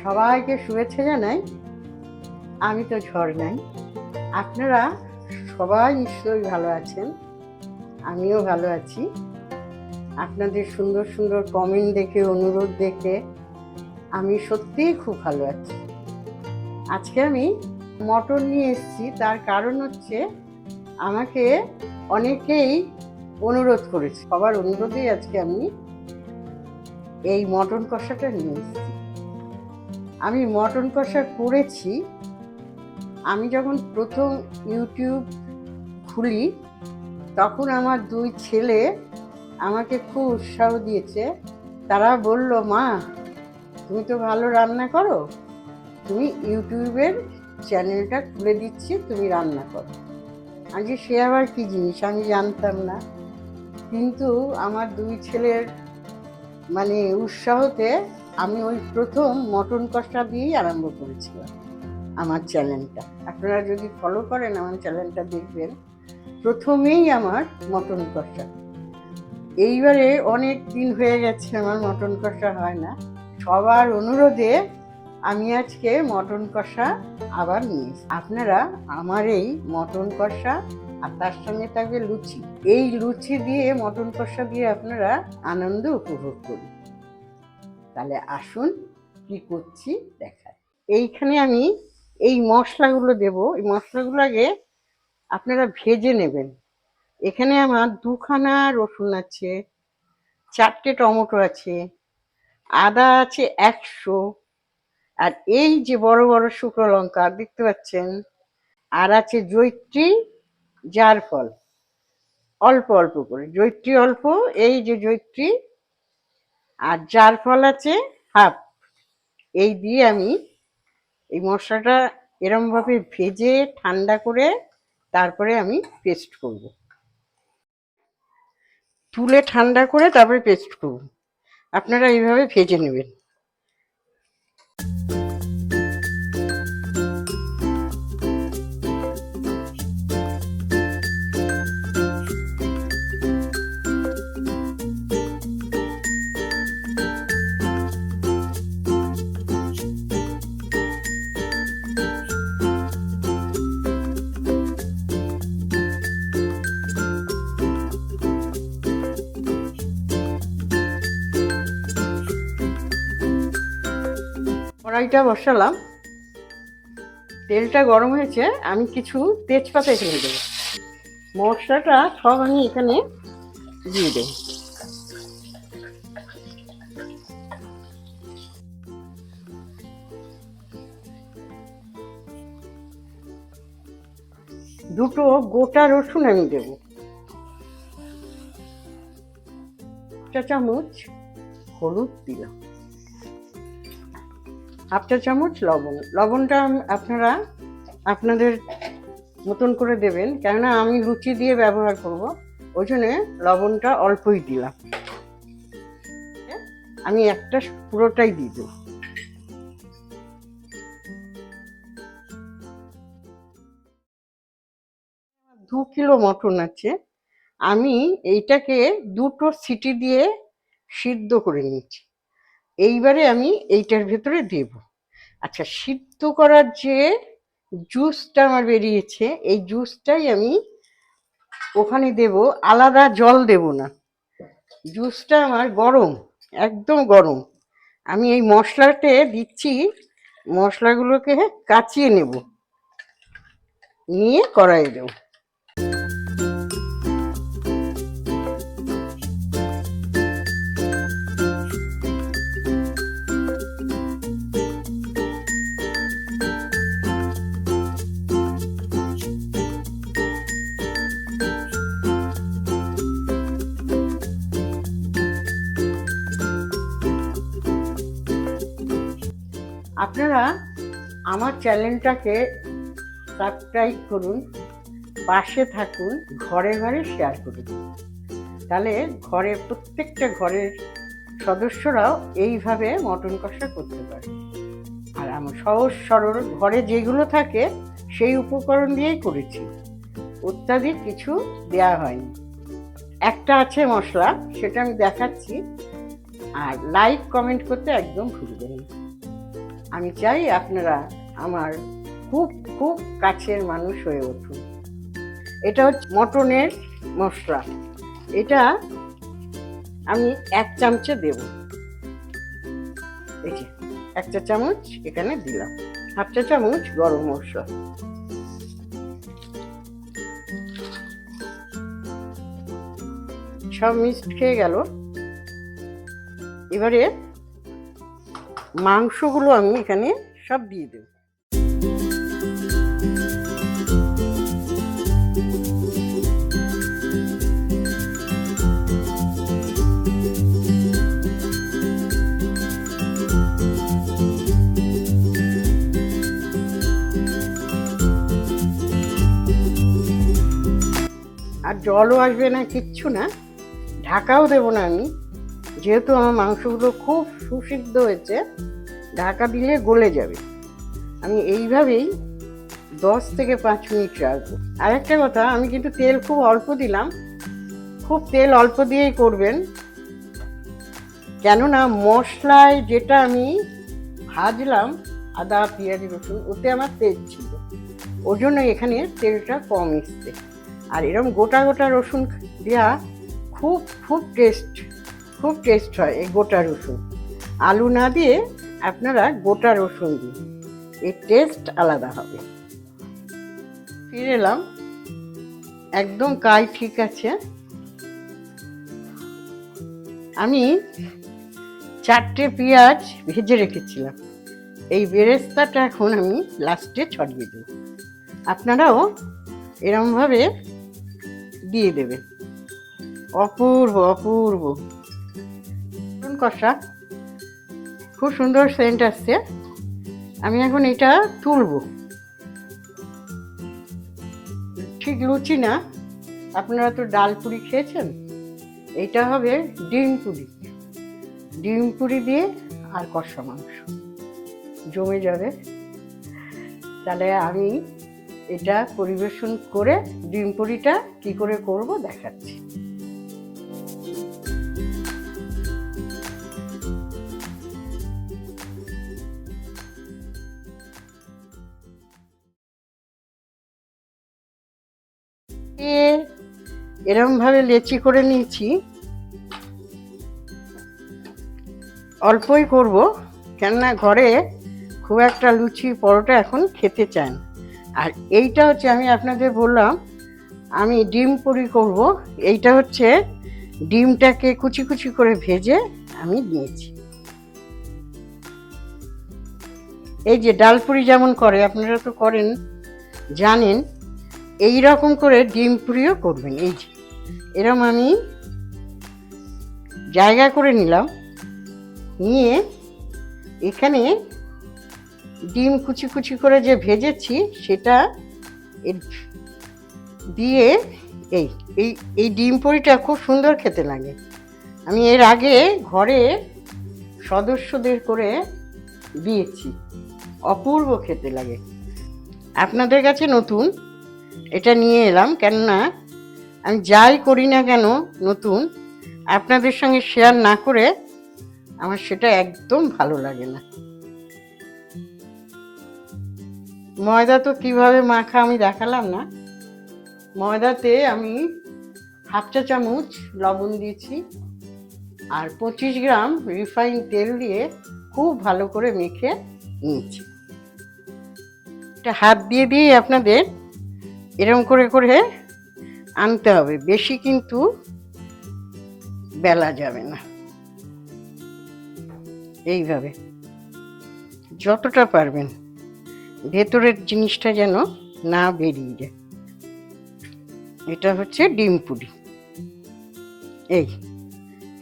সবাইকে শুভেচ্ছা জানাই। আমি তো ঝড় নাই। আপনারা সবাই নিশ্চয়ই ভালো আছেন, আমিও ভালো আছি। আপনাদের সুন্দর সুন্দর কমেন্ট দেখে, অনুরোধ দেখে আমি সত্যিই খুব ভালো আছি। আজকে আমি মটন নিয়ে এসেছি, তার কারণ হচ্ছে আমাকে অনেকেই অনুরোধ করেছে। সবার অনুরোধেই আজকে আমি এই মটন কষাটা নিয়ে এসেছি। আমি মটন কষা করেছি। আমি যখন প্রথম ইউটিউব খুলি তখন আমার দুই ছেলে আমাকে খুব উৎসাহ দিয়েছে। তারা বলল, মা তুমি তো ভালো রান্না করো, তুমি ইউটিউবের চ্যানেলটা খুলে দিচ্ছি, তুমি রান্না করো। আজকে সে আবার কি জিনিস আমি জানতাম না, কিন্তু আমার দুই ছেলের উৎসাহতে আমি ওই প্রথম মটন কষা দিয়েই আরম্ভ করেছিলাম আমার চ্যানেলটা। আপনারা যদি ফলো করেন আমার চ্যানেলটা দেখবেন, প্রথমেই আমার মটন কষা। এইবারে অনেক দিন হয়ে গেছে আমার মটন কষা হয় না। সবার অনুরোধে আমি আজকে মটন কষা আবার নিয়েছি। আপনারা আমার এই মটন কষা আর তার সঙ্গে থাকবে লুচি, এই লুচি দিয়ে মটন কষা দিয়ে আপনারা আনন্দ উপভোগ করুন। তাহলে আসুন কি করছি দেখায়। এইখানে আমি এই মশলাগুলো দেব। এই মশলাগুলো আগে আপনারা ভেজে নেবেন। এখানে আমার 2খানা রসুন আছে, 4টে টমেটো আছে, আদা আছে 100, আর এই যে বড় বড় শুকনো লঙ্কা দেখতে পাচ্ছেন, আর আছে জয়িত্রী, জারফল অল্প অল্প করে, জয়িত্রী অল্প, এই যে জয়িত্রী, আর জারফল আছে হাফ। এই দিয়ে আমি এই মশলাটা এরম ভাবে ভেজে ঠান্ডা করে তারপরে আমি পেস্ট করব, তুলে ঠান্ডা করে তারপরে পেস্ট করব। আপনারা এইভাবে ভেজে নেবেন। কড়াইটা বসালাম, তেলটা গরম হয়েছে, আমি কিছু তেজপাতা এখানে দেবো। মশলাটা সব আমি এখানে দিয়ে দেবো। দুটো গোটা রসুন আমি দেবো। 1 চা চামচ হলুদ দিলাম, 1/2 চা চামচ লবণ। লবণটা আপনারা আপনাদের মতন করে দেবেন, কেননা আমি লুচি দিয়ে ব্যবহার করব, ওই জন্য লবণটা অল্পই দিলাম। আমি একটা পুরোটাই দিয়ে দেব। আমার 2 কিলো মটন আছে, আমি এইটাকে 2টো সিটি দিয়ে সিদ্ধ করে নিয়েছি। এইবারে আমি এইটার ভেতরে দেব। আচ্ছা, সিদ্ধ করার যে জুসটা আমার বেরিয়েছে, এই জুসটাই আমি ওখানে দেব, আলাদা জল দেব না। জুসটা আমার গরম, একদম গরম। আমি এই মশলাতে দিচ্ছি, মশলাগুলোকে কাচিয়ে নেব, নিয়ে কড়াইয়ে দেব। আপনারা আমার চ্যানেলটাকে সাবস্ক্রাইব করুন, পাশে থাকুন, ঘরে ঘরে শেয়ার করুন। তাহলে প্রত্যেকটা ঘরের সদস্যরাও এইভাবে মটন কষা করতে পারে। আর আমার সহজ সরল ঘরে যেগুলো থাকে সেই উপকরণ দিয়েই করেছি, অত্যাধিক কিছু দেয়া হয়নি। একটা আছে মশলা, সেটা আমি দেখাচ্ছি। আর লাইক কমেন্ট করতে একদম ভুলবেন না। আমি চাই আপনারা আমার খুব খুব কাছের মানুষ হয়ে উঠুন। এটা হচ্ছে মটনের মশলা, এটা আমি 1 চামচে দেব। এই যে 1 চা চামচ এখানে দিলাম, 1/2 চা চামচ গরম মশলা, সব মিক্সড হয়ে গেল। এবারে মাংসগুলো আমি এখানে সব দিয়ে দেব। আর জলও আসবে না, কিচ্ছু না, ঢাকাও দেবো না আমি, যেহেতু আমার মাংসগুলো খুব সুসিদ্ধ হয়েছে, ঢাকা দিলে গলে যাবে। আমি এইভাবেই 10 থেকে 5 মিনিট রাখবো। আর একটা কথা, আমি কিন্তু তেল খুব অল্প দিলাম, খুব তেল অল্প দিয়েই করবেন, কেননা মশলায় যেটা আমি ভাজলাম আদা পেঁয়াজ রসুন, ওতে আমার তেল ছিল, ওর জন্য এখানে তেলটা কম এসছে। আর এরকম গোটা গোটা রসুন দেওয়া খুব খুব টেস্ট হয় এই গোটা রসুন। আলু না দিয়ে আপনারা গোটা রসুন দিন, এর টেস্ট আলাদা হবে। ফিরে এলাম, একদম কাই ঠিক আছে। আমি 4টে পেঁয়াজ ভেজে রেখেছিলাম, এই বেরেস্তাটা এখন আমি লাস্টে ছড়িয়ে দেব। আপনারাও এরমভাবে দিয়ে দেবেন। অপূর্ব অপূর্ব কষা, খুব সুন্দর সেন্ট আসছে। আমি এখন এটা তুলব। ঠিক লুচি না, আপনারা তো ডাল পুরি খেয়েছেন, এটা হবে ডিম পুরি। ডিম পুরি দিয়ে আর কষা মাংস জমে যাবে। তাহলে আমি এটা পরিবেশন করে ডিম পুরিটা কি করে করব দেখাচ্ছি। এরকম ভাবে লেচি করে নিয়েছি, অল্পই করব, কেননা ঘরে খুব একটা লুচি পরোটা এখন খেতে চান। আর এইটা হচ্ছে, আমি আপনাদের বললাম আমি ডিম পুরি করব, এইটা হচ্ছে ডিমটাকে কুচি কুচি করে ভেজে আমি নিয়েছি। এই যে ডাল পুরি যেমন করে, আপনারা তো করেন জানেন, এই রকম করে ডিম পুরিও করবেন। এই যে এরকম আমি জায়গা করে নিলাম, নিয়ে এখানে ডিম কুচি কুচি করে যে ভেজেছি সেটা দিয়ে, এই এই এই ডিম পুরিটা খুব সুন্দর খেতে লাগে। আমি এর আগে ঘরে সদস্যদের করে দিয়েছি, অপূর্ব খেতে লাগে। আপনাদের কাছে নতুন এটা নিয়ে এলাম, কেননা আমি যাই করি না কেন নতুন, আপনাদের সঙ্গে শেয়ার না করে আমার সেটা একদম ভালো লাগে না। ময়দা তো কিভাবে মাখা আমি দেখালাম না। ময়দাতে আমি 1/2 চা চামচ লবণ দিয়েছি, আর 25 গ্রাম রিফাইন তেল দিয়ে খুব ভালো করে মেখে নিয়েছি। এটা হাত দিয়ে দিয়ে আপনাদের এরকম করে করে আনতে হবে, বেশি কিন্তু বেলা যাবে না। এইভাবে যতটা পারবেন, ভেতরের জিনিসটা যেন না বেরিয়ে যায়। এটা হচ্ছে ডিম পুরি। এই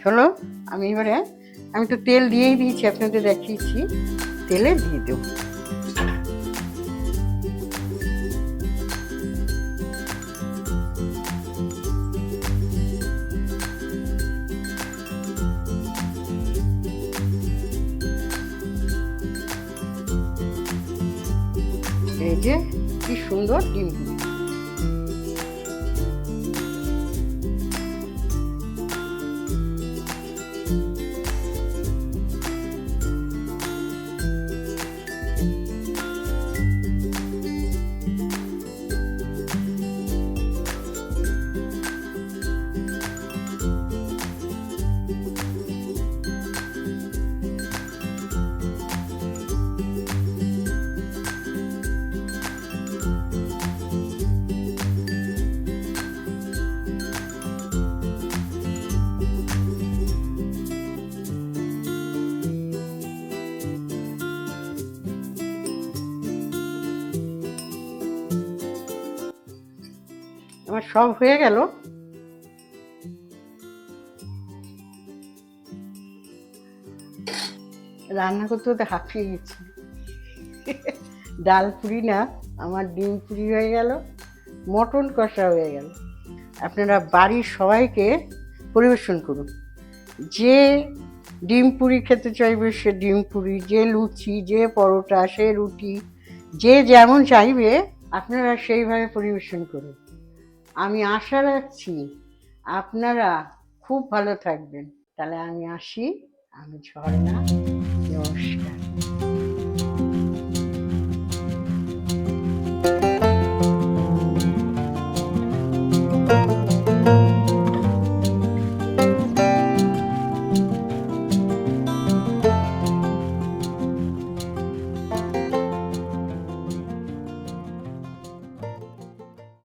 চলো, আমি এবারে, আমি তো তেল দিয়েই দিয়েছি, আপনাদের দেখিয়েছি, তেলে দিয়ে দেব। এই যে কি সুন্দর ডিম পুরি। আমার সব হয়ে গেল। রান্না করতে করতে হাঁপিয়ে গেছি। ডাল পুরি না, আমার ডিম পুরি হয়ে গেল, মটন কষা হয়ে গেল। আপনারা বাড়ির সবাইকে পরিবেশন করুন। যে ডিম পুরি খেতে চাইবে সে ডিম পুরি, যে লুচি, যে পরোটা, সে রুটি, যে যেমন চাইবে আপনারা সেইভাবে পরিবেশন করুন। আমি আশা রাখছি আপনারা খুব ভালো থাকবেন। তাহলে আমি আসি। আমি ঝর্ণা। নমস্কার।